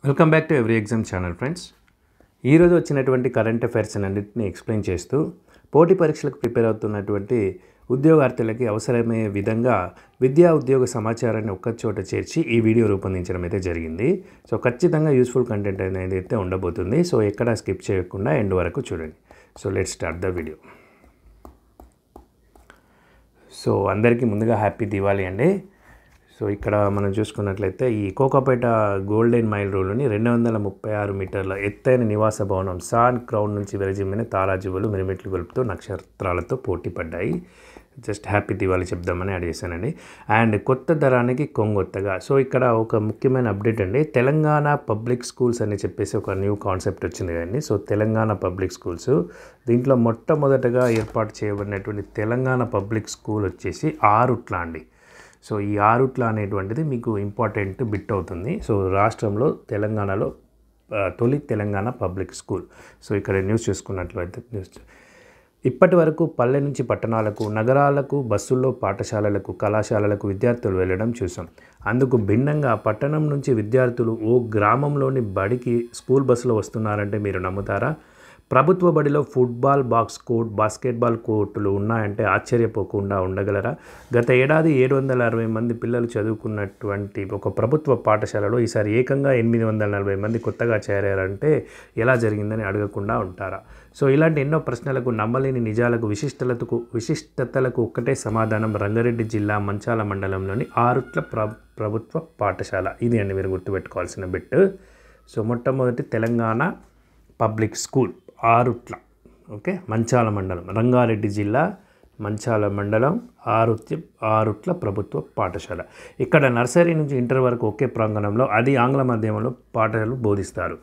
Welcome back to every exam channel friends. ఈరోజు వచ్చినటువంటి current affairs అన్నింటినీ ఎక్స్ప్లెయిన్ చేస్తూ పోటీ పరీక్షలకు ప్రిపేర్ అవుతున్నటువంటి ఉద్యోగార్థులకి అవసరమయ్యే విధంగా విద్యా ఉద్యోగ సమాచారాన్ని ఒక్కచోట చేర్చి ఈ వీడియో రూపొందించడం అయితే జరిగింది. సో ఖచ్చితంగా యూస్ఫుల్ కంటెంట్ అనేది అయితే ఉండబోతుంది. సో ఎక్కడ స్కిప్ చేయకుండా ఎండ్ వరకు చూడండి. So let's start the video. So అందరికీ ముందుగా హ్యాపీ దివాళీ అండి. సో ఇక్కడ మనం చూసుకున్నట్లయితే ఈ కోకాపేట గోల్డెన్ మైల్ రోడ్లోని 236 మీటర్ల ఎత్తైన నివాస భవనం సాన్ క్రౌన్ నుంచి విరజిమ్మిన తారాజువులు మిరుమిట్లు గొలుపుతూ నక్షత్రాలతో పోటీ పడ్డాయి. జస్ట్ హ్యాపీ దివాళీ చెప్దామని యాడ్ చేశానండి. అండ్ కొత్త ధరానికి కొంగొత్తగా. సో ఇక్కడ ఒక ముఖ్యమైన అప్డేట్ అండి. తెలంగాణ పబ్లిక్ స్కూల్స్ అని చెప్పేసి ఒక న్యూ కాన్సెప్ట్ వచ్చింది కదండి. సో తెలంగాణ పబ్లిక్ స్కూల్స్ దీంట్లో మొట్టమొదటగా ఏర్పాటు చేయబడినటువంటి తెలంగాణ పబ్లిక్ స్కూల్ వచ్చేసి ఆరుట్ల అండి. సో ఈ ఆరుట్ల అనేటువంటిది మీకు ఇంపార్టెంట్ బిట్ అవుతుంది. సో రాష్ట్రంలో తెలంగాణలో తొలి తెలంగాణ పబ్లిక్ స్కూల్. సో ఇక్కడ న్యూస్ చూసుకున్నట్లయితే ఇప్పటి వరకు పల్లె నుంచి పట్టణాలకు, నగరాలకు, బస్సుల్లో పాఠశాలలకు, కళాశాలలకు విద్యార్థులు వెళ్ళడం చూసాం. అందుకు భిన్నంగా పట్టణం నుంచి విద్యార్థులు ఓ గ్రామంలోని బడికి స్కూల్ బస్సులో వస్తున్నారంటే మీరు నమ్ముతారా? ప్రభుత్వ బడిలో ఫుట్బాల్, బాస్కెట్బాల్ కోర్టులు ఉన్నాయంటే ఆశ్చర్యపోకుండా ఉండగలరా? గత ఏడాది 760 మంది పిల్లలు చదువుకున్నటువంటి ఒక ప్రభుత్వ పాఠశాలలో ఈసారి ఏకంగా 840 మంది కొత్తగా చేరారంటే ఎలా జరిగిందని అడగకుండా ఉంటారా? సో ఇలాంటి ఎన్నో ప్రశ్నలకు నమ్మలేని నిజాలకు విశిష్టతలకు ఒక్కటే సమాధానం. రంగారెడ్డి జిల్లా మంచాల మండలంలోని ఆరుట్ల ప్రభుత్వ పాఠశాల. ఇది అండి మీరు గుర్తుపెట్టుకోవాల్సిన బిట్. సో మొట్టమొదటి Telangana public school Arutla, okay, Manchala మండలం, రంగారెడ్డి జిల్లా మంచాల మండలం, ఆరుట్ల ప్రభుత్వ పాఠశాల. ఇక్కడ నర్సరీ నుంచి ఇంటర్ వరకు ఒకే ప్రాంగణంలో, అది ఆంగ్ల మాధ్యమంలో పాఠాలు బోధిస్తారు.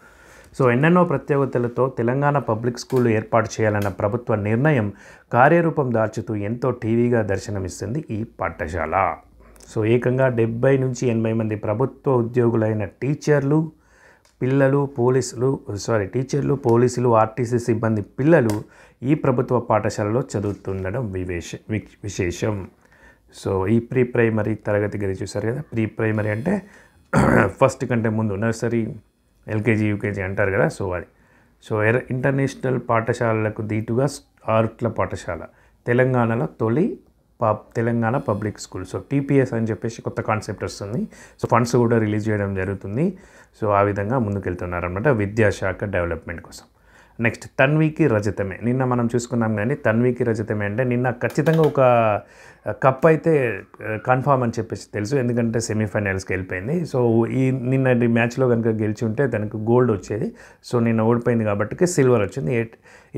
సో ఎన్నెన్నో ప్రత్యేకతలతో తెలంగాణ పబ్లిక్ స్కూల్ ఏర్పాటు చేయాలన్న ప్రభుత్వ నిర్ణయం కార్యరూపం దాల్చుతూ ఎంతో టీవీగా దర్శనమిస్తుంది ఈ పాఠశాల. సో ఏకంగా 70 నుంచి 80 మంది ప్రభుత్వ ఉద్యోగులైన టీచర్లు, పోలీసులు, ఆర్టీసీ సిబ్బంది పిల్లలు ఈ ప్రభుత్వ పాఠశాలలో చదువుతుండడం విశేషం. సో ఈ ప్రీ ప్రైమరీ తరగతి గది చూసారు కదా. ప్రీ ప్రైమరీ అంటే ఫస్ట్ కంటే ముందు నర్సరీ, ఎల్కేజీ, యూకేజీ అంటారు కదా. సో అది. సో ఇంటర్నేషనల్ పాఠశాలలకు దీటుగా ఆరుట్ల పాఠశాల తెలంగాణలో తొలి Telangana public school. So TPS అని చెప్పేసి కొత్త కాన్సెప్ట్ వస్తుంది. సో ఫండ్స్ కూడా రిలీజ్ చేయడం జరుగుతుంది. సో ఆ విధంగా ముందుకెళ్తున్నారన్నమాట విద్యాశాఖ డెవలప్మెంట్ కోసం. నెక్స్ట్ తన్వీకి రజతమే. నిన్న మనం చూసుకున్నాం కానీ తన్వీకి రజతమే అంటే నిన్న ఖచ్చితంగా ఒక కప్ అయితే కన్ఫామ్ అని చెప్పేసి తెలుసు, ఎందుకంటే సెమీఫైనల్స్కి వెళ్ళిపోయింది. సో ఈ నిన్నటి మ్యాచ్లో కనుక గెలిచి ఉంటే తనకు గోల్డ్ వచ్చేది. సో నిన్న ఓడిపోయింది కాబట్టి సిల్వర్ వచ్చింది.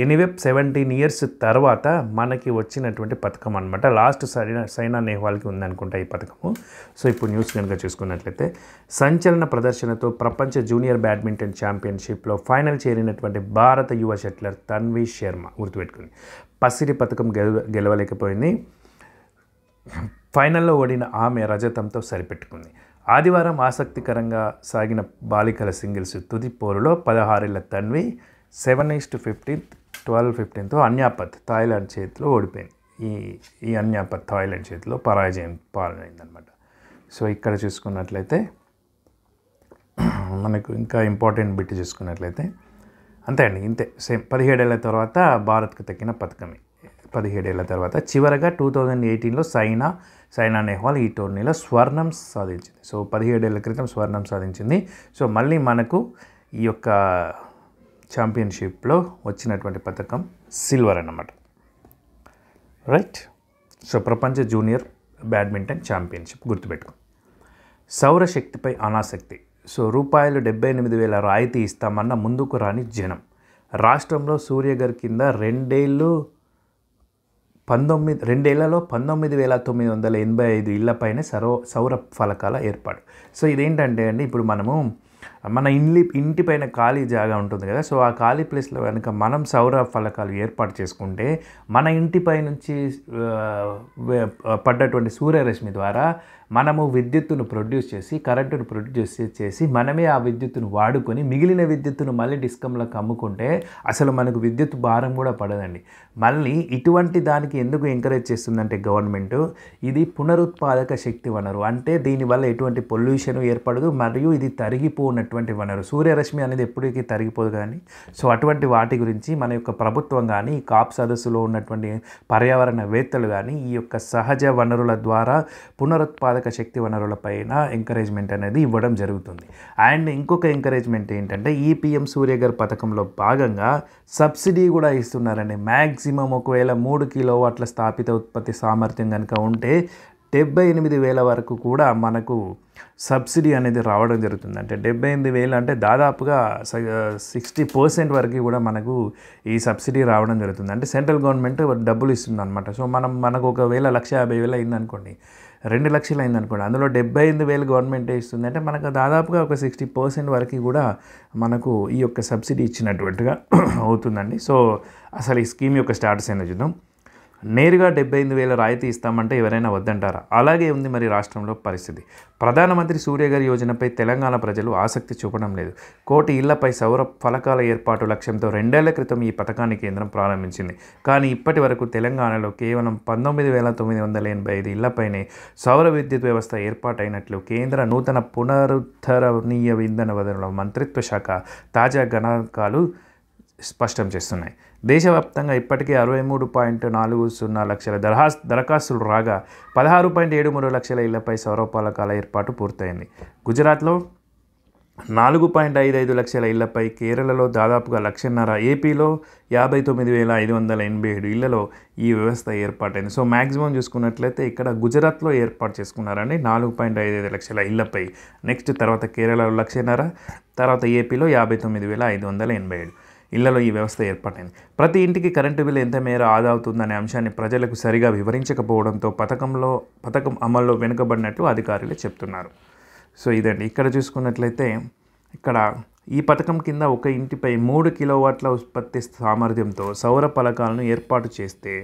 ఎనీవే 17 ఇయర్స్ తర్వాత మనకి వచ్చినటువంటి పథకం అనమాట. లాస్ట్ సైనా నెహ్వాల్కి ఉందనుకుంటా ఈ పథకము. సో ఇప్పుడు న్యూస్ కనుక చూసుకున్నట్లయితే సంచలన ప్రదర్శనతో ప్రపంచ జూనియర్ బ్యాడ్మింటన్ ఛాంపియన్షిప్లో ఫైనల్ చేరినటువంటి భారత యువ షట్లర్ తన్వీ శర్మ గుర్తుపెట్టుకుంది. పసిడి పథకం గెలవలేకపోయింది. ఫైనల్లో ఓడిన ఆమె రజతంతో సరిపెట్టుకుంది. ఆదివారం ఆసక్తికరంగా సాగిన బాలికల సింగిల్స్ తుది పోరులో 16 ఏళ్ల తన్వి 7-15, 12-15తో అన్యాపత్ థాయిలాండ్ చేతిలో ఓడిపోయింది. ఈ అన్యాపత్ థాయిలాండ్ చేతిలో పరాజయం పాలైందనమాట. సో ఇక్కడ చూసుకున్నట్లయితే మనకు ఇంకా ఇంపార్టెంట్ బిట్ చూసుకున్నట్లయితే అంతే అండి, ఇంతే సేమ్. 17 ఏళ్ల తర్వాత భారత్కు తగ్గిన పథకమే. 17 ఏళ్ల తర్వాత చివరగా 2018లో సైనా నెహ్వాల్ ఈ టోర్నీలో స్వర్ణం సాధించింది. సో 17 ఏళ్ల క్రితం స్వర్ణం సాధించింది. సో మళ్ళీ మనకు ఈ యొక్క ఛాంపియన్షిప్లో వచ్చినటువంటి పథకం సిల్వర్ అన్నమాట, రైట్. సో ప్రపంచ జూనియర్ బ్యాడ్మింటన్ ఛాంపియన్షిప్ గుర్తుపెట్టుకో. సౌరశక్తిపై అనాసక్తి. సో ₹78,000 రాయితీ ఇస్తామన్న ముందుకు రాని జనం. రాష్ట్రంలో సూర్యగర్ కింద రెండేళ్లలో 19,985 ఇళ్లపైనే సౌర ఫలకాల ఏర్పాటు. సో ఇదేంటంటే అండి, ఇప్పుడు మనము మన ఇంటిపైన ఖాళీ జాగా ఉంటుంది కదా. సో ఆ ఖాళీ ప్లేస్లో కనుక మనం సౌర ఫలకాలు ఏర్పాటు చేసుకుంటే మన ఇంటిపై నుంచి పడ్డటువంటి సూర్యరశ్మి ద్వారా మనము విద్యుత్తును ప్రొడ్యూస్ చేసి, కరెంటును ప్రొడ్యూస్ చేసి మనమే ఆ విద్యుత్తును వాడుకొని మిగిలిన విద్యుత్తును మళ్ళీ డిస్కంలకు అమ్ముకుంటే అసలు మనకు విద్యుత్ భారం కూడా పడదండి. మళ్ళీ ఇటువంటి దానికి ఎందుకు ఎంకరేజ్ చేస్తుందంటే గవర్నమెంట్, ఇది పునరుత్పాదక శక్తి వనరు. అంటే దీనివల్ల ఎటువంటి పొల్యూషన్ ఏర్పడదు, మరియు ఇది తరిగిపోనటువంటి ఉన్నటువంటి వనరు. సూర్యరశ్మి అనేది ఎప్పటికీ తరిగిపోదు కానీ సో అటువంటి వాటి గురించి మన యొక్క ప్రభుత్వం కానీ కాప్ సదస్సులో ఉన్నటువంటి పర్యావరణవేత్తలు కానీ ఈ యొక్క సహజ వనరుల ద్వారా పునరుత్పాదక శక్తి వనరులపైన ఎంకరేజ్మెంట్ అనేది ఇవ్వడం జరుగుతుంది. అండ్ ఇంకొక ఎంకరేజ్మెంట్ ఏంటంటే ఈ పిఎం సూర్యఘర్ పథకంలో భాగంగా సబ్సిడీ కూడా ఇస్తున్నారండి. మ్యాక్సిమం ఒకవేళ 3 కిలోవాట్ల స్థాపిత ఉత్పత్తి సామర్థ్యం కనుక ఉంటే 78,000 వరకు కూడా మనకు సబ్సిడీ అనేది రావడం జరుగుతుంది. అంటే 78,000 అంటే దాదాపుగా 60% వరకు కూడా మనకు ఈ సబ్సిడీ రావడం జరుగుతుంది. అంటే సెంట్రల్ గవర్నమెంట్ డబ్బులు ఇస్తుంది అనమాట. సో మనకు ఒకవేళ 1,50,000 అయిందనుకోండి, 2 లక్షలు అయిందనుకోండి, అందులో 78,000 గవర్నమెంటే ఇస్తుంది. అంటే మనకు దాదాపుగా ఒక 60% వరకు కూడా మనకు ఈ యొక్క సబ్సిడీ ఇచ్చినటువంటిగా అవుతుందండి. సో అసలు ఈ స్కీమ్ యొక్క స్టాటస్ ఏందో చూద్దాం. నేరుగా 78,000 రాయితీ ఇస్తామంటే ఎవరైనా వద్దంటారా? అలాగే ఉంది మరి రాష్ట్రంలో పరిస్థితి. ప్రధానమంత్రి సూర్యఘర్ యోజనపై తెలంగాణ ప్రజలు ఆసక్తి చూపడం లేదు. 1 కోటి ఇళ్లపై సౌర ఫలకాల ఏర్పాటు లక్ష్యంతో 2 ఏళ్ల క్రితం ఈ పథకాన్ని కేంద్రం ప్రారంభించింది. కానీ ఇప్పటి వరకు తెలంగాణలో కేవలం 19,985 ఇళ్లపైనే సౌర విద్యుత్ వ్యవస్థ ఏర్పాటైనట్లు కేంద్ర నూతన పునరుద్ధరణీయ ఇంధన వనరుల మంత్రిత్వ శాఖ తాజా గణాంకాలు స్పష్టం చేస్తున్నాయి. దేశవ్యాప్తంగా ఇప్పటికే 63.40 లక్షల దరఖాస్తులు రాగా 16.73 లక్షల ఇళ్లపై సౌర ఫలకాల ఏర్పాటు పూర్తయింది. గుజరాత్లో 4.55 లక్షల ఇళ్లపై, కేరళలో దాదాపుగా 1,50,000, ఏపీలో 59,587 ఇళ్లలో ఈ వ్యవస్థ ఏర్పాటైంది. సో మ్యాక్సిమం చూసుకున్నట్లయితే ఇక్కడ గుజరాత్లో ఏర్పాటు చేసుకున్నారండి 4.55 లక్షల ఇళ్లపై. నెక్స్ట్ తర్వాత కేరళలో 1,50,000, తర్వాత ఏపీలో 59,587 ఇళ్లలో ఈ వ్యవస్థ ఏర్పాటైంది. ప్రతి ఇంటికి కరెంటు బిల్లు ఎంత మేర ఆదా అవుతుందనే అంశాన్ని ప్రజలకు సరిగా వివరించకపోవడంతో పథకం అమల్లో వెనుకబడినట్లు అధికారులు చెప్తున్నారు. సో ఇదండి. ఇక్కడ చూసుకున్నట్లయితే ఇక్కడ ఈ పథకం కింద ఒక ఇంటిపై 3 కిలోవాట్ల ఉత్పత్తి సామర్థ్యంతో సౌర ఫలకాలను ఏర్పాటు చేస్తే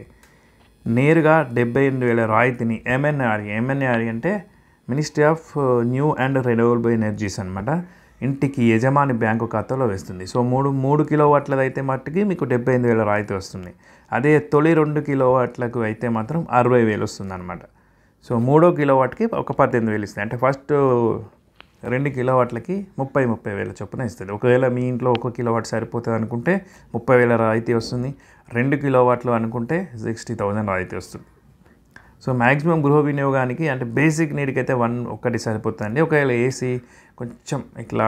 నేరుగా 78,000 రాయితీని ఎంఎన్ఆర్ఈ అంటే ministry of new and renewable energies అనమాట, ఇంటికి యజమాని బ్యాంకు ఖాతాలో వేస్తుంది. సో 3 కిలోవాట్లది అయితే మట్టుకి మీకు 78,000 రాయితీ వస్తుంది. అదే తొలి 2 కిలోవాట్లకు అయితే మాత్రం 60,000 వస్తుంది అనమాట. సో 3 కిలోవాట్కి ఒక 18,000 ఇస్తుంది. అంటే ఫస్ట్ 2 కిలోవాట్లకి 30,000 చొప్పున ఇస్తుంది. ఒకవేళ మీ ఇంట్లో 1 కిలోవాట్ సరిపోతుంది అనుకుంటే 30,000 రాయితీ వస్తుంది. 2 కిలోవాట్లు అనుకుంటే 60,000 రాయితీ వస్తుంది. సో మ్యాక్సిమం గృహ వినియోగానికి అంటే బేసిక్ నీడ్కి అయితే ఒకటి సరిపోతుందండి. ఒకవేళ ఏసీ కొంచెం ఇట్లా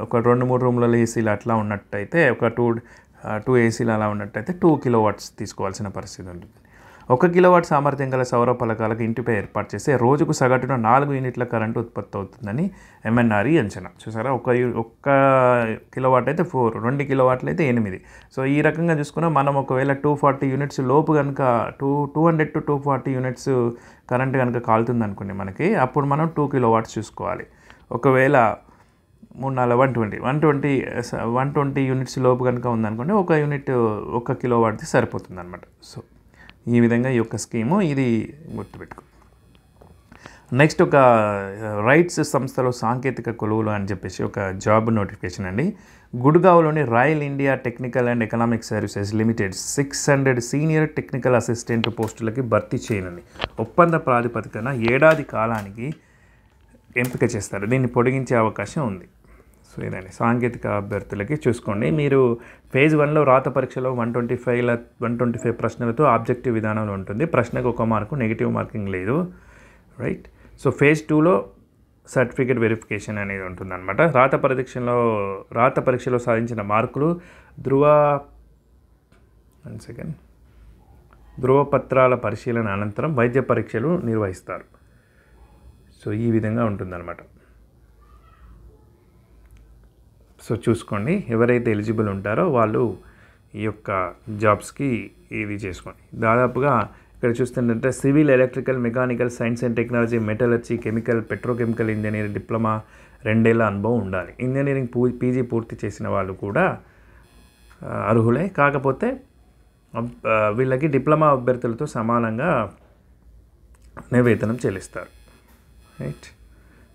ఒక 2-3 రూమ్లలో ఏసీలు అట్లా ఉన్నట్టయితే ఒక 2 ఏసీలు అలా ఉన్నట్టయితే 2 కిలోవాట్స్ తీసుకోవాల్సిన పరిస్థితి ఉంటుంది. 1 కిలోవాట్ సామర్థ్యం గల సౌర ఫలకాలకు ఇంటిపై ఏర్పాటు చేస్తే రోజుకు సగటున 4 యూనిట్ల కరెంటు ఉత్పత్తి అవుతుందని ఎంఎన్ఆర్ఈ అంచనా. చూసారా, 1 కిలోవాట్ అయితే 4, 2 కిలోవాట్లు అయితే 8. సో ఈ రకంగా చూసుకున్నా మనం ఒకవేళ 240 యూనిట్స్ లోపు కనుక 200 to 240 యూనిట్స్ కరెంట్ కనుక కాలుతుంది అనుకోండి మనకి, అప్పుడు మనం 2 కిలోవాట్స్ చూసుకోవాలి. ఒకవేళ 120 యూనిట్స్ లోపు కనుక ఉందనుకోండి, 1 యూనిట్ 1 కిలోవాట్ది సరిపోతుంది అనమాట. సో ఈ విధంగా ఈ యొక్క స్కీము ఇది గుర్తుపెట్టుకో. నెక్స్ట్ ఒక రైట్స్ సంస్థలో సాంకేతిక కొలువులు అని చెప్పేసి ఒక జాబ్ నోటిఫికేషన్ అండి. గుడ్గావ్లోని Royal India technical and economic services limited 600 senior technical assistant పోస్టులకి భర్తీ చేయనుంది. ఒప్పంద ప్రాతిపదికన ఏడాది కాలానికి ఎంపిక చేస్తారు. దీన్ని పొడిగించే అవకాశం ఉంది. సో ఇదండి సాంకేతిక అభ్యర్థులకి. చూసుకోండి, మీరు ఫేజ్ 1లో రాత పరీక్షలో 125 ప్రశ్నలతో ఆబ్జెక్టివ్ విధానంలో ఉంటుంది. ప్రశ్నకు 1 మార్కు, నెగిటివ్ మార్కింగ్ లేదు, రైట్. సో ఫేజ్ 2లో సర్టిఫికేట్ వెరిఫికేషన్ అనేది ఉంటుందన్నమాట. రాత పరీక్షలో సాధించిన మార్కులు ధృవపత్రాల పరిశీలన అనంతరం వైద్య పరీక్షలు నిర్వహిస్తారు. సో ఈ విధంగా ఉంటుందన్నమాట. సో చూసుకోండి, ఎవరైతే ఎలిజిబుల్ ఉంటారో వాళ్ళు ఈ యొక్క జాబ్స్కి ఇది చేసుకోండి. దాదాపుగా ఇక్కడ చూస్తుంటే civil, electrical, mechanical, science and technology, metallurgy, chemical, petrochemical engineering diploma 2 ఏళ్ల అనుభవం ఉండాలి. ఇంజనీరింగ్ పీజీ పూర్తి చేసిన వాళ్ళు కూడా అర్హులే. కాకపోతే వీళ్ళకి డిప్లొమా అభ్యర్థులతో సమానంగా వేతనం చెల్లిస్తారు, రైట్.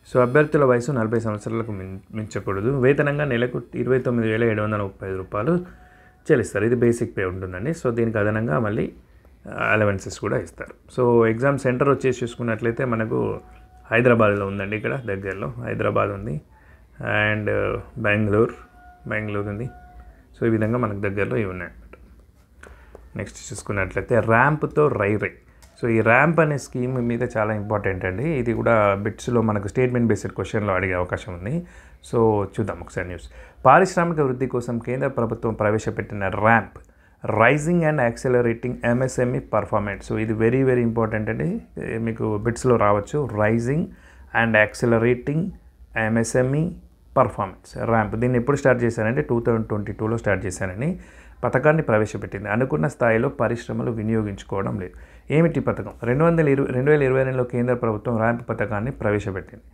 సో అభ్యర్థుల వయసు 40 సంవత్సరాలకు మించకూడదు. వేతనంగా నెలకు 29,735 రూపాయలు చెల్లిస్తారు. ఇది బేసిక్ పే ఉంటుందండి. సో దీనికి అదనంగా మళ్ళీ అలవెన్సెస్ కూడా ఇస్తారు. సో ఎగ్జామ్ సెంటర్ వచ్చేసి చూసుకున్నట్లయితే మనకు హైదరాబాద్లో ఉందండి. ఇక్కడ దగ్గరలో హైదరాబాద్ ఉంది. అండ్ బెంగళూరు ఉంది. సో ఈ విధంగా మనకు దగ్గరలో ఇవి ఉన్నాయి. నెక్స్ట్ చూసుకున్నట్లయితే ర్యాంప్తో రైల్వే. సో ఈ ర్యాంప్ అనే స్కీమ్ మీద చాలా ఇంపార్టెంట్ అండి. ఇది కూడా బిట్స్లో మనకు స్టేట్మెంట్ బేస్డ్ క్వశ్చన్లో అడిగే అవకాశం ఉంది. సో చూద్దాం ఒకసారి న్యూస్. పారిశ్రామిక వృద్ధి కోసం కేంద్ర ప్రభుత్వం ప్రవేశపెట్టిన ramp, raising and accelerating MSME performance. So ఇది వెరీ వెరీ ఇంపార్టెంట్ అండి, మీకు బిట్స్లో రావచ్చు. Raising and accelerating MSME performance ramp. దీన్ని ఎప్పుడు స్టార్ట్ చేశారంటే 2022లో స్టార్ట్ చేశారని పథకాన్ని ప్రవేశపెట్టింది. అనుకున్న స్థాయిలో పరిశ్రమలు వినియోగించుకోవడం లేదు. ఏమిటి పథకం? 2022లో కేంద్ర ప్రభుత్వం ర్యాంప్ పథకాన్ని ప్రవేశపెట్టింది.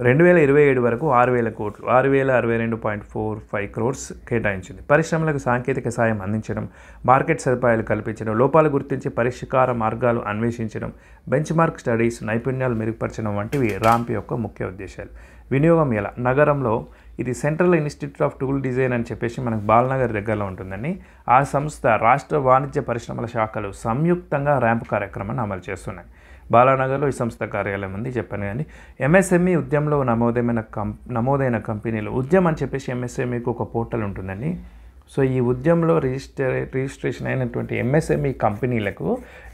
2027 వరకు 6,000 కోట్లు, 6,062.45 crores కేటాయించింది. పరిశ్రమలకు సాంకేతిక సాయం అందించడం, మార్కెట్ సదుపాయాలు కల్పించడం, లోపాలు గుర్తించి పరిష్కార మార్గాలు అన్వేషించడం, బెంచ్ మార్క్ స్టడీస్, నైపుణ్యాలు మెరుగుపరచడం వంటివి ర్యాంప్ యొక్క ముఖ్య ఉద్దేశాలు. వినియోగం ఎలా? నగరంలో ఇది central institute of tool design అని చెప్పేసి మనకు బాలనగర్ దగ్గరలో ఉంటుందని, ఆ సంస్థ రాష్ట్ర వాణిజ్య పరిశ్రమల శాఖలు సంయుక్తంగా ర్యాంప్ కార్యక్రమాన్ని అమలు చేస్తున్నాయి. బాలానగర్లో ఈ సంస్థ కార్యాలయం ఉంది, చెప్పాను. కానీ ఎంఎస్ఎంఈ ఉద్యమంలో నమోదైన కంపెనీలు, ఉద్యమం అని చెప్పేసి ఎంఎస్ఎంఈకి ఒక పోర్టల్ ఉంటుందండి. సో ఈ ఉద్యమంలో రిజిస్ట్రేషన్ అయినటువంటి ఎంఎస్ఎంఈ కంపెనీలకు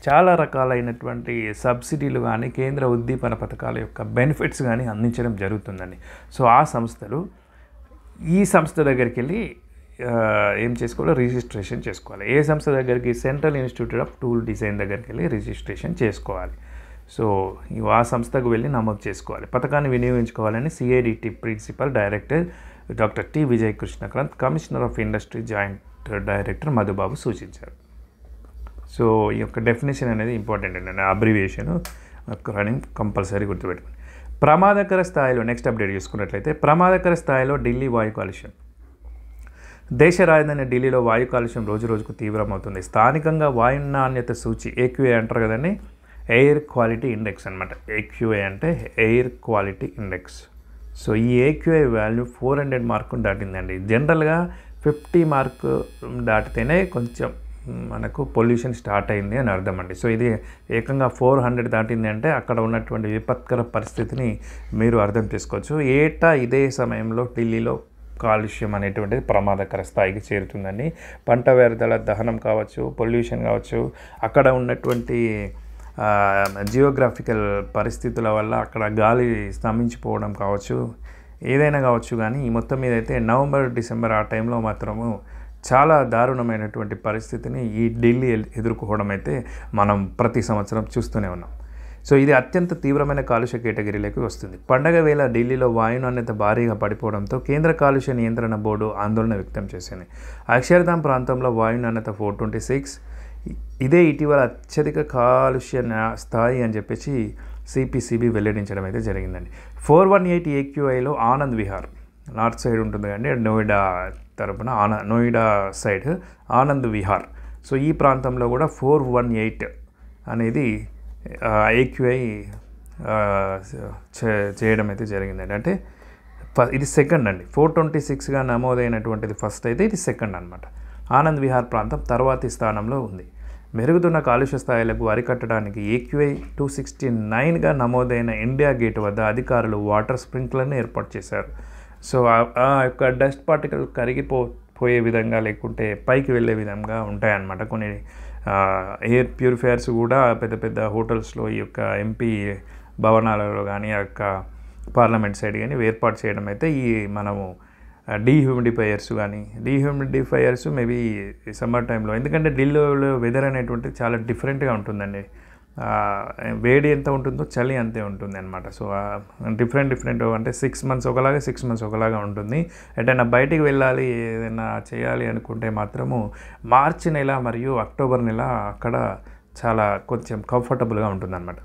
చాలా రకాలైనటువంటి సబ్సిడీలు కానీ కేంద్ర ఉద్దీపన పథకాల యొక్క బెనిఫిట్స్ కానీ అందించడం జరుగుతుందండి. సో ఆ సంస్థలు ఈ సంస్థ దగ్గరికి వెళ్ళి ఏం చేసుకోవాలి? రిజిస్ట్రేషన్ చేసుకోవాలి. ఏ సంస్థ దగ్గరికి? Central institute of tool design దగ్గరికి వెళ్ళి రిజిస్ట్రేషన్ చేసుకోవాలి. సో ఆ సంస్థకు వెళ్ళి నమోదు చేసుకోవాలి. పథకాన్ని వినియోగించుకోవాలని CIDT principal director doctor T Vijay Krishnakant, commissioner of industry joint director Madhubabu సూచించారు. సో ఈ యొక్క డెఫినేషన్ అనేది ఇంపార్టెంట్ అండి, అబ్రివియేషన్ రన్నింగ్ కంపల్సరీ గుర్తుపెట్టుకోండి. ప్రమాదకర స్థాయిలో నెక్స్ట్ అప్డేట్ చూసుకున్నట్లయితే, ప్రమాదకర స్థాయిలో ఢిల్లీ వాయు కాలుష్యం. దేశ రాజధాని ఢిల్లీలో వాయు కాలుష్యం రోజురోజుకు తీవ్రమవుతుంది. స్థానికంగా వాయు నాణ్యత సూచి AQI అంటారు కదండి, ఎయిర్ క్వాలిటీ ఇండెక్స్ అనమాట. AQI అంటే ఎయిర్ క్వాలిటీ ఇండెక్స్. సో ఈ AQI వాల్యూ 400 మార్కును దాటిందండి. జనరల్గా 50 మార్కు దాటితేనే కొంచెం మనకు పొల్యూషన్ స్టార్ట్ అయింది అని అర్థం అండి. సో ఇది ఏకంగా 400 దాటింది అంటే అక్కడ ఉన్నటువంటి విపత్కర పరిస్థితిని మీరు అర్థం చేసుకోవచ్చు. ఏటా ఇదే సమయంలో ఢిల్లీలో కాలుష్యం అనేటువంటిది ప్రమాదకర స్థాయికి చేరుతుందండి. పంట వ్యర్థాల దహనం కావచ్చు, పొల్యూషన్ కావచ్చు, అక్కడ ఉన్నటువంటి జియోగ్రాఫికల్ పరిస్థితుల వల్ల అక్కడ గాలి స్తంభించిపోవడం కావచ్చు, ఏదైనా కావచ్చు. కానీ ఈ మొత్తం మీద అయితే నవంబర్, డిసెంబర్ ఆ టైంలో మాత్రము చాలా దారుణమైనటువంటి పరిస్థితిని ఈ ఢిల్లీ ఎదుర్కోవడం అయితే మనం ప్రతి సంవత్సరం చూస్తూనే ఉన్నాం. సో ఇది అత్యంత తీవ్రమైన కాలుష్య కేటగిరీలోకి వస్తుంది. పండగ వేళ ఢిల్లీలో వాయు నాణ్యత భారీగా పడిపోవడంతో కేంద్ర కాలుష్య నియంత్రణ బోర్డు ఆందోళన వ్యక్తం చేసింది. అక్షర్ధామ్ ప్రాంతంలో వాయు నాణ్యత 426, ఇదే ఇటీవల అత్యధిక కాలుష్య స్థాయి అని చెప్పేసి సిపిసిబి వెల్లడించడం అయితే జరిగిందండి. 418 AQIలో ఆనంద్ విహార్ నార్త్ సైడ్ ఉంటుంది కండి, నోయిడా తరపున నోయిడా సైడ్ ఆనంద్ విహార్. సో ఈ ప్రాంతంలో కూడా 418 అనేది AQI చేయడం అయితే జరిగిందండి. అంటే ఇది సెకండ్ అండి. 426గా నమోదైనటువంటిది ఫస్ట్ అయితే, ఇది సెకండ్ అనమాట. ఆనంద్ విహార్ ప్రాంతం తర్వాతి స్థానంలో ఉంది. మెరుగుతున్న కాలుష్య స్థాయిలకు అరికట్టడానికి AQI 269గా నమోదైన ఇండియా గేట్ వద్ద అధికారులు వాటర్ స్ప్రింక్లర్ని ఏర్పాటు చేశారు. సో ఆ యొక్క డస్ట్ పార్టికల్ కరిగిపోయే విధంగా లేకుంటే పైకి వెళ్ళే విధంగా ఉంటాయన్నమాట. కొన్ని ఎయిర్ ప్యూరిఫైయర్స్ కూడా పెద్ద పెద్ద హోటల్స్లో ఈ యొక్క ఎంపీ భవనాలలో కానీ ఆ యొక్క పార్లమెంట్ సైడ్ కానీ ఏర్పాటు చేయడం అయితే ఈ మనము డీహ్యూమిడిఫైయర్స్ మేబీ సమ్మర్ టైంలో, ఎందుకంటే ఢిల్లీలో వెదర్ అనేటువంటిది చాలా డిఫరెంట్గా ఉంటుందండి. వేడి ఎంత ఉంటుందో చలి అంతే ఉంటుంది అనమాట. సో డిఫరెంట్ అంటే 6 months ఒకలాగా 6 months ఒకలాగా ఉంటుంది. ఎటైనా బయటికి వెళ్ళాలి, ఏదైనా చేయాలి అనుకుంటే మాత్రము మార్చి నెల మరియు అక్టోబర్ నెల అక్కడ చాలా కొంచెం కంఫర్టబుల్గా ఉంటుందన్నమాట.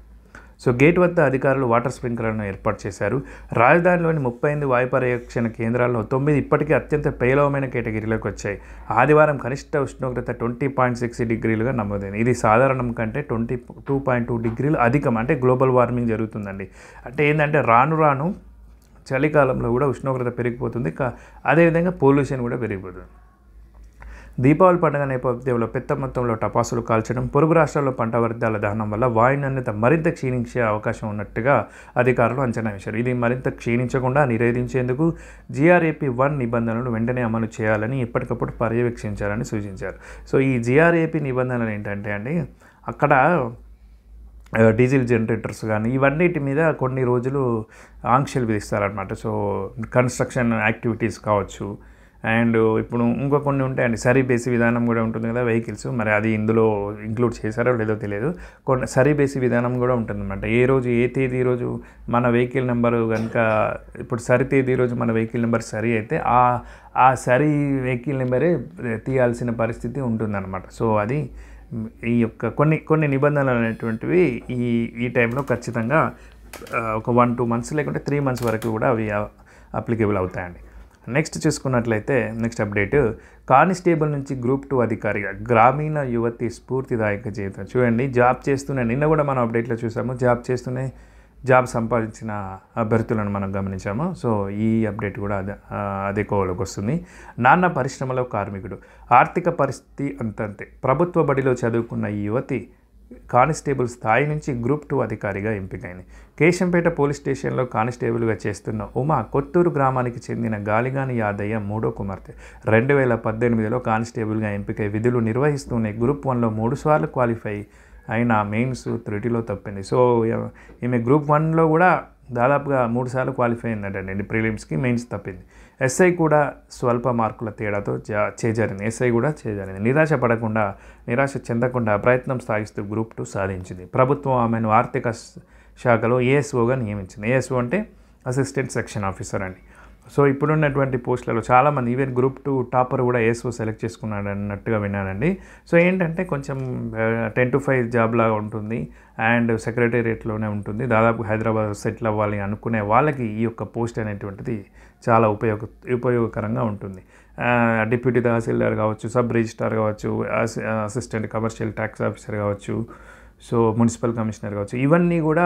సో గేట్ వద్ద అధికారులు వాటర్ స్ప్రింక్లర్లను ఏర్పాటు చేశారు. రాజధానిలోని 38 వాయు పర్యవేక్షణ కేంద్రాల్లో 9 ఇప్పటికీ అత్యంత పేలవమైన కేటగిరీలోకి వచ్చాయి. ఆదివారం కనిష్ట ఉష్ణోగ్రత 20.6 degreesగా నమోదైంది. ఇది సాధారణం కంటే 22.2 degrees అధికం. అంటే గ్లోబల్ వార్మింగ్ జరుగుతుందండి. అంటే ఏంటంటే రాను చలికాలంలో కూడా ఉష్ణోగ్రత పెరిగిపోతుంది, అదేవిధంగా పొల్యూషన్ కూడా పెరిగిపోతుంది. దీపావళి పండుగ నేపథ్యంలో పెద్ద మొత్తంలో టపాసులు కాల్చడం, పొరుగు రాష్ట్రాల్లో పంట వ్యర్థాల దహనం వల్ల వాయు నాణ్యత మరింత క్షీణించే అవకాశం ఉన్నట్టుగా అధికారులు అంచనా వేశారు. ఇది మరింత క్షీణించకుండా నిరోధించేందుకు GRAP-1 నిబంధనలను వెంటనే అమలు చేయాలని ఎప్పటికప్పుడు పర్యవేక్షించాలని సూచించారు. సో ఈ GRAP నిబంధనలు ఏంటంటే అండి, అక్కడ డీజిల్ జనరేటర్స్ కానీ ఇవన్నిటి మీద కొన్ని రోజులు ఆంక్షలు విధిస్తారనమాట. సో కన్స్ట్రక్షన్ యాక్టివిటీస్ కావచ్చు, అండ్ ఇప్పుడు ఇంకా కొన్ని ఉంటాయండి, సరీ బేసి విధానం కూడా ఉంటుంది కదా వెహికల్స్, మరి అది ఇందులో ఇంక్లూడ్ చేశారో లేదో తెలియదు. కొన్ని సరీ బేసి విధానం కూడా ఉంటుందన్నమాట. ఏ రోజు ఏ తేదీ రోజు మన వెహికల్ నెంబరు కనుక, ఇప్పుడు సరి తేదీ రోజు మన వెహికల్ నెంబర్ సరి అయితే ఆ సరి వెహికల్ నెంబరే తీయాల్సిన పరిస్థితి ఉంటుందన్నమాట. సో అది ఈ యొక్క కొన్ని నిబంధనలు అనేటువంటివి ఈ టైంలో ఖచ్చితంగా ఒక 1-2 మంత్స్ లేకుంటే 3 మంత్స్ వరకు కూడా అవి అప్లికేబుల్ అవుతాయండి. నెక్స్ట్ చూసుకున్నట్లయితే నెక్స్ట్ అప్డేట్, కానిస్టేబుల్ నుంచి గ్రూప్ 2 అధికారిగా గ్రామీణ యువతి స్ఫూర్తిదాయక జీవితం. చూడండి, జాబ్ చేస్తూనే, నిన్న కూడా మనం అప్డేట్లో చూసాము, జాబ్ సంపాదించిన అభ్యర్థులను మనం గమనించాము. సో ఈ అప్డేట్ కూడా అదే కోవలోకి వస్తుంది. నాన్న పరిశ్రమలో కార్మికుడు, ఆర్థిక పరిస్థితి అంతంతే. ప్రభుత్వ బడిలో చదువుకున్న ఈ యువతి కానిస్టేబుల్ స్థాయి నుంచి గ్రూప్ 2 అధికారిగా ఎంపికైంది. కేశంపేట పోలీస్ స్టేషన్లో కానిస్టేబుల్గా చేస్తున్న ఉమా కొత్తూరు గ్రామానికి చెందిన గాలిగాని యాదయ్య మూడో కుమార్తె. 2018లో కానిస్టేబుల్గా ఎంపికై విధులు నిర్వహిస్తూనే గ్రూప్ 1లో 3 సార్లు క్వాలిఫై అయినా మెయిన్స్ 3లో తప్పింది. సో ఈమె గ్రూప్ 1లో కూడా దాదాపుగా 3 సార్లు క్వాలిఫై అయిందంటండి ప్రిలిమ్స్కి, మెయిన్స్ తప్పింది. ఎస్ఐ కూడా స్వల్ప మార్కుల తేడాతో చేజారింది. నిరాశ చెందకుండా ప్రయత్నం సాగిస్తూ గ్రూప్ 2 సాధించింది. ప్రభుత్వం ఆమెను ఆర్థిక శాఖలో ASOగా నియమించింది. ASO అంటే అసిస్టెంట్ సెక్షన్ ఆఫీసర్ అండి. సో ఇప్పుడున్నటువంటి పోస్టులలో చాలామంది, ఈవెన్ గ్రూప్ 2 టాపర్ కూడా ASO సెలెక్ట్ చేసుకున్నాడు అన్నట్టుగా విన్నానండి. సో ఏంటంటే కొంచెం 10 to 5 జాబ్ లాగా ఉంటుంది, అండ్ సెక్రటేరియట్లోనే ఉంటుంది. దాదాపు హైదరాబాద్ సెటిల్ అవ్వాలి అనుకునే వాళ్ళకి ఈ యొక్క పోస్ట్ అనేటువంటిది చాలా ఉపయోగకరంగా ఉంటుంది. డిప్యూటీ తహసీల్దార్ కావచ్చు, సబ్ రిజిస్ట్రార్ కావచ్చు, అసిస్టెంట్ కమర్షియల్ ట్యాక్స్ ఆఫీసర్ కావచ్చు, సో మున్సిపల్ కమిషనర్ కావచ్చు, ఇవన్నీ కూడా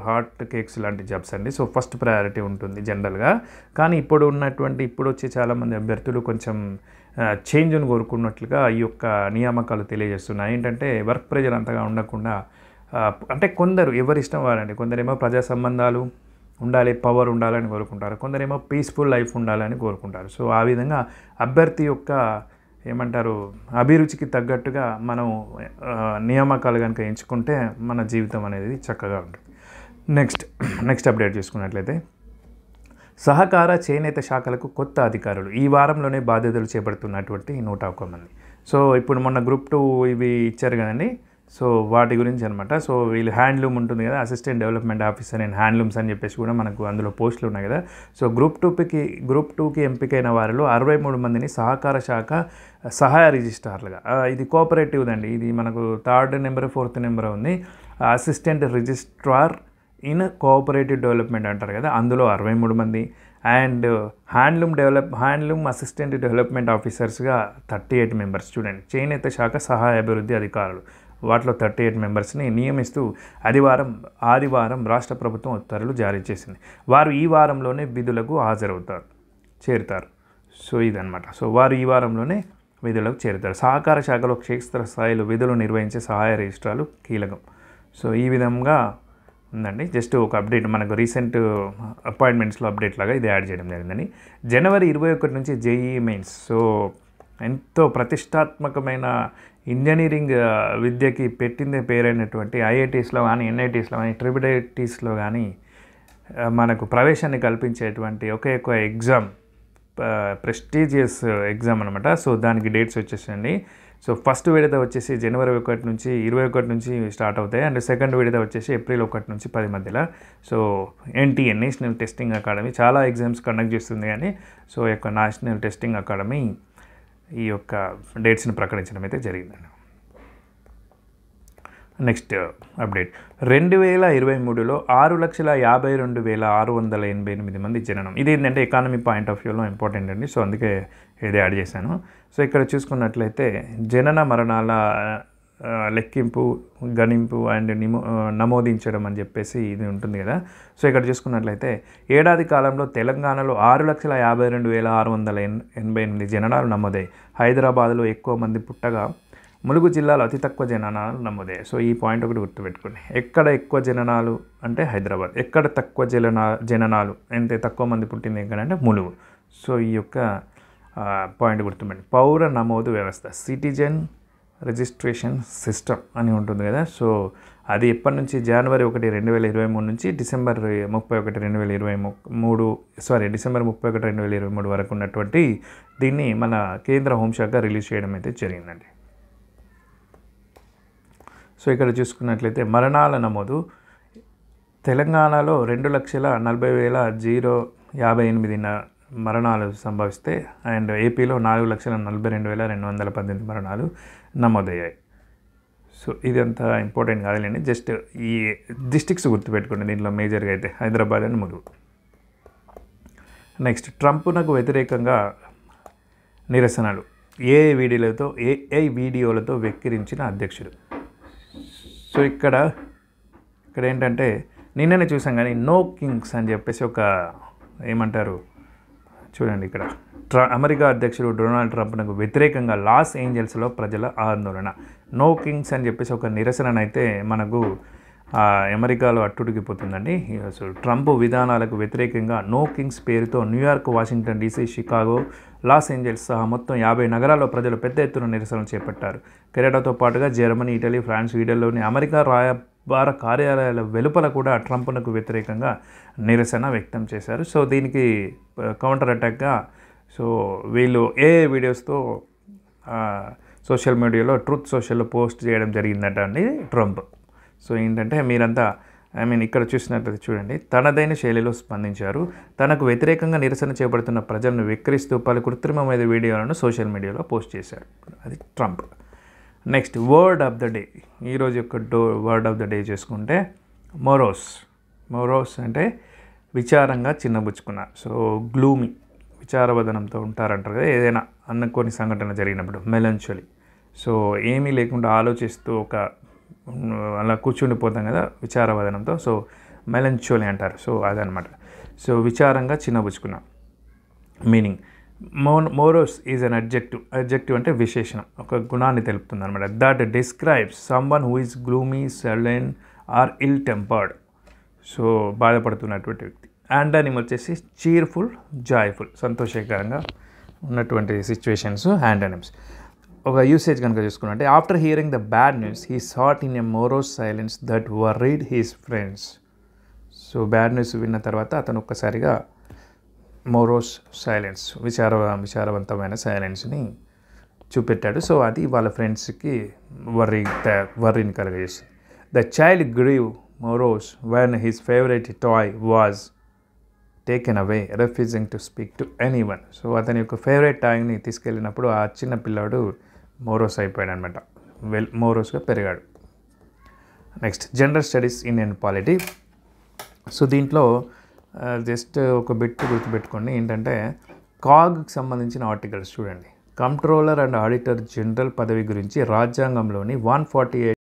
హాట్ కేక్స్ లాంటి జాబ్స్ అండి. సో ఫస్ట్ ప్రయారిటీ ఉంటుంది జనరల్గా. కానీ ఇప్పుడు వచ్చే చాలామంది అభ్యర్థులు కొంచెం చేంజ్ను కోరుకున్నట్లుగా ఈ యొక్క నియామకాలు తెలియజేస్తున్నాయి. ఏంటంటే వర్క్ ప్రెజర్ అంతగా ఉండకుండా, అంటే కొందరు ఎవరిష్టం వారండి, కొందరేమో ప్రజా సంబంధాలు ఉండాలి, పవర్ ఉండాలని కోరుకుంటారు, కొందరేమో పీస్ఫుల్ లైఫ్ ఉండాలని కోరుకుంటారు. సో ఆ విధంగా అభ్యర్థి యొక్క అభిరుచికి తగ్గట్టుగా మనం నియామకాలు కనుక ఎంచుకుంటే మన జీవితం అనేది చక్కగా ఉంటుంది. నెక్స్ట్ అప్డేట్ చూసుకున్నట్లయితే, సహకార చేనేత శాఖలకు కొత్త అధికారులు ఈ వారంలోనే బాధ్యతలు చేపడుతున్నటువంటి 101 మంది. సో ఇప్పుడు మొన్న గ్రూప్ 2 ఇవి ఇచ్చారు కదండి, సో వాటి గురించి అనమాట. సో వీళ్ళు హ్యాండ్లూమ్ ఉంటుంది కదా, assistant development officer and handlooms అని చెప్పేసి కూడా మనకు అందులో పోస్టులు ఉన్నాయి కదా. సో గ్రూప్ 2కి ఎంపికైన వారిలో 63 మందిని సహకార శాఖ సహాయ రిజిస్ట్రార్లుగా, ఇది కోఆపరేటివ్ అండి, ఇది మనకు 3rd నెంబర్ 4th నెంబర్ ఉంది, assistant registrar in cooperative development అంటారు కదా, అందులో 63 మంది, అండ్ హ్యాండ్లూమ్ అసిస్టెంట్ డెవలప్మెంట్ ఆఫీసర్స్గా 38 మెంబర్స్. చూడండి, చేనేత శాఖ సహాయ అభివృద్ధి అధికారులు, వాటిలో 38 మెంబర్స్ని నియమిస్తూ ఆదివారం రాష్ట్ర ప్రభుత్వం ఉత్తర్వులు జారీ చేసింది. వారు ఈ వారంలోనే విధులకు చేరుతారు. సో ఇదనమాట. సో వారు ఈ వారంలోనే విధులకు చేరుతారు. సహకార శాఖలో క్షేత్రస్థాయిలో విధులు నిర్వహించే సహాయ రిజిస్ట్రార్లు కీలకం. సో ఈ విధంగా ఉందండి. జస్ట్ ఒక అప్డేట్, మనకు రీసెంట్ అపాయింట్మెంట్స్లో అప్డేట్ లాగా ఇది యాడ్ చేయడం జరిగిందని. జనవరి 21 నుంచి JEE మెయిన్స్. సో ఎంతో ప్రతిష్టాత్మకమైన ఇంజనీరింగ్ విద్యకి పెట్టిందే పేరైనటువంటి IITsలో కానీ, NITsలో కానీ, IIITsలో కానీ మనకు ప్రవేశాన్ని కల్పించేటువంటి ఒకే ఒక ఎగ్జామ్, ప్రెస్టీజియస్ ఎగ్జామ్ అనమాట. సో దానికి డేట్స్ వచ్చేసండి. సో ఫస్ట్ విడత వచ్చేసి జనవరి 21 నుంచి స్టార్ట్ అవుతాయి, అండ్ సెకండ్ విడత వచ్చేసి ఏప్రిల్ 1 నుంచి 10 మధ్యలో. So NTA national testing academy చాలా ఎగ్జామ్స్ కండక్ట్ చేస్తుంది, కానీ సో ఈ యొక్క నేషనల్ టెస్టింగ్ అకాడమీ ఈ యొక్క డేట్స్ని ప్రకటించడం అయితే జరిగిందండి. నెక్స్ట్ అప్డేట్, 2023లో 6,52,688 మంది జననం. ఇది ఏంటంటే ఎకానమీ పాయింట్ ఆఫ్ వ్యూలో ఇంపార్టెంట్ అండి. సో అందుకే ఇది యాడ్ చేశాను. సో ఇక్కడ చూసుకున్నట్లయితే జనన మరణాల లెక్కింపు, గణింపు అండ్ నమోదించడం అని చెప్పేసి ఇది ఉంటుంది కదా. సో ఇక్కడ చూసుకున్నట్లయితే ఏడాది కాలంలో తెలంగాణలో 6,52,688 జననాలు నమోదయ్యాయి. హైదరాబాద్లో ఎక్కువ మంది పుట్టగా ములుగు జిల్లాలో అతి తక్కువ జననాలు నమోదయ్యాయి. సో ఈ పాయింట్ ఒకటి గుర్తుపెట్టుకోండి. ఎక్కడ ఎక్కువ జననాలు అంటే హైదరాబాద్, ఎక్కడ తక్కువ జననాలు అంటే తక్కువ మంది పుట్టింది ఎక్కడంటే ములుగు. సో ఈ యొక్క పాయింట్ గుర్తుపెట్టండి. పౌర నమోదు వ్యవస్థ, సిటిజన్ రిజిస్ట్రేషన్ సిస్టమ్ అని ఉంటుంది కదా. సో అది ఎప్పటి నుంచి జనవరి 1, 2023 నుంచి డిసెంబర్ 31, 2023 వరకు ఉన్నటువంటి దీన్ని మన కేంద్ర హోంశాఖ రిలీజ్ చేయడం అయితే జరిగిందండి. సో ఇక్కడ చూసుకున్నట్లయితే మరణాల నమోదు తెలంగాణలో 2,40,058 మరణాలు సంభవిస్తే అండ్ ఏపీలో 4,42,218 మరణాలు నమోదయ్యాయి. సో ఇదంతా ఇంపార్టెంట్ కాదులేండి, జస్ట్ ఈ డిస్ట్రిక్ట్స్ గుర్తుపెట్టుకోండి. దీంట్లో మేజర్గా అయితే హైదరాబాద్ అండ్ ములుగు. నెక్స్ట్, ట్రంప్నకు వ్యతిరేకంగా నిరసనలు, ఏఐ వీడియోలతో వెక్కిరించిన అధ్యక్షుడు. సో ఇక్కడ ఏంటంటే నిన్ననే చూసాం కానీ నో కింగ్స్ అని చెప్పేసి ఒక ఏమంటారు చూడండి ఇక్కడ అమెరికా అధ్యక్షుడు డొనాల్డ్ ట్రంప్నకు వ్యతిరేకంగా లాస్ ఏంజల్స్లో ప్రజల ఆందోళన. నో కింగ్స్ అని చెప్పేసి ఒక నిరసననైతే మనకు అమెరికాలో అట్టుడికిపోతుందండి. సో ట్రంప్ విధానాలకు వ్యతిరేకంగా నో కింగ్స్ పేరుతో New York, Washington DC, Chicago, Los Angeles సహా మొత్తం 50 నగరాల్లో ప్రజలు పెద్ద ఎత్తున నిరసనలు చేపట్టారు. కెనడాతో పాటుగా జర్మనీ, ఇటలీ, ఫ్రాన్స్, స్వీడన్లోని అమెరికా రాయబార కార్యాలయాల వెలుపల కూడా ట్రంప్నకు వ్యతిరేకంగా నిరసన వ్యక్తం చేశారు. సో దీనికి కౌంటర్ అటాక్గా సో వీళ్ళు వీడియోస్తో సోషల్ మీడియాలో ట్రూత్ సోషల్లో పోస్ట్ చేయడం జరిగిందట అండి ట్రంప్. సో ఏంటంటే మీరంతా ఇక్కడ చూసినట్లయితే చూడండి, తనదైన శైలిలో స్పందించారు. తనకు వ్యతిరేకంగా నిరసన చేపడుతున్న ప్రజలను వెక్కిరిస్తూ పలు కృత్రిమమైన వీడియోలను సోషల్ మీడియాలో పోస్ట్ చేశారు. అది Trump. Next, word of the day. ఈరోజు యొక్క వర్డ్ ఆఫ్ ద డే చేసుకుంటే మొరోస్ అంటే విచారంగా చిన్నబుచ్చుకున్న. సో గ్లూమీ, విచారవదనంతో ఉంటారంటారు కదా ఏదైనా కొన్ని సంఘటన జరిగినప్పుడు. మెలంచోలీ, సో ఏమీ లేకుండా ఆలోచిస్తూ అలా కూర్చుండిపోతాం కదా విచారవదనంతో, సో మెలంచోలీ అంటారు. సో అదనమాట. సో విచారంగా చిన్నబుచ్చుకున్న meaning. Morose is an adjective అంటే విశేషణం, ఒక గుణాన్ని తెలుపుతుంది అనమాట. That describes someone who is gloomy, silent or ill tempered. So బాధపడుతున్నటువంటి వ్యక్తి. యాంటోనిమ్ వచ్చేసి చీర్ఫుల్, జాయ్ఫుల్, సంతోషకరంగా ఉన్నటువంటి సిచ్యువేషన్స్ యాంటోనిమ్స్. ఒక యూసేజ్ కనుక చూసుకున్నట్టే, after hearing the bad news he sat in a morose silence that worried his friends. So bad news విన్న తర్వాత అతను ఒక్కసారిగా మోరోస్ సైలెన్స్, విచారవంతమైన సైలెన్స్ని చూపెట్టాడు. సో అది వాళ్ళ ఫ్రెండ్స్కి వర్రీని కలగజేసింది. The child grieve morose when his favourite toy was taken away, refusing to speak to anyone. So అతని యొక్క ఫేవరెట్ టాయ్ని తీసుకెళ్ళినప్పుడు ఆ చిన్న పిల్లాడు మోరోస్ అయిపోయాడు అనమాట, మోరోస్గా పెరిగాడు. Next, gender studies in and polity. So దీంట్లో జస్ట్ ఒక బిట్ గుర్తుపెట్టుకోండి ఏంటంటే, కాగ్కి సంబంధించిన ఆర్టికల్స్ చూడండి. కంట్రోలర్ అండ్ ఆడిటర్ జనరల్ పదవి గురించి రాజ్యాంగంలోని 148